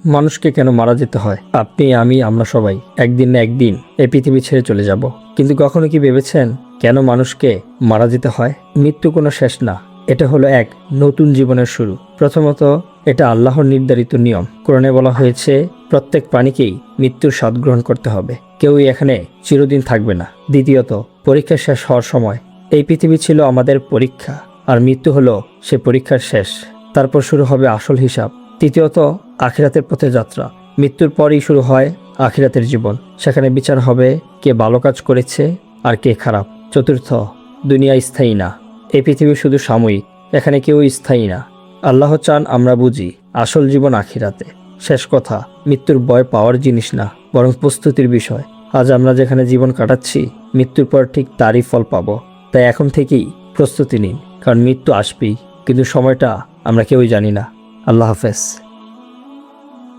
মানুষকে কেন মারা যেতে হয়? আপনি, আমি, আমরা সবাই একদিন না একদিন এই পৃথিবী ছেড়ে চলে যাব। কিন্তু কখনো কি ভেবেছেন কেন মানুষকে মারা যেতে হয়? মৃত্যু কোনো শেষ না, এটা হলো এক নতুন জীবনের শুরু। প্রথমত, এটা আল্লাহর নির্ধারিত নিয়ম। কোরআনে বলা হয়েছে প্রত্যেক প্রাণীকেই মৃত্যুর স্বাদ গ্রহণ করতে হবে, কেউই এখানে চিরদিন থাকবে না। দ্বিতীয়ত, পরীক্ষা শেষ হওয়ার সময় এই পৃথিবী ছিল আমাদের পরীক্ষা, আর মৃত্যু হলো সে পরীক্ষার শেষ। তারপর শুরু হবে আসল হিসাব। তৃতীয়ত, আখিরাতের পথে যাত্রা। মৃত্যুর পরই শুরু হয় আখিরাতের জীবন। সেখানে বিচার হবে কে ভালো কাজ করেছে আর কে খারাপ। চতুর্থ, দুনিয়া স্থায়ী না, এই পৃথিবী শুধু সাময়িক, এখানে কেউ স্থায়ী না। আল্লাহ চান আমরা বুঝি আসল জীবন আখিরাতে। শেষ কথা, মৃত্যুর ভয় পাওয়ার জিনিস না, বরং প্রস্তুতির বিষয়। আজ আমরা যেখানে জীবন কাটাচ্ছি, মৃত্যুর পর ঠিক তারই ফল পাবো। তাই এখন থেকেই প্রস্তুতি নিন, কারণ মৃত্যু আসবেই, কিন্তু সময়টা আমরা কেউই জানি না। আল্লাহ হাফেজ।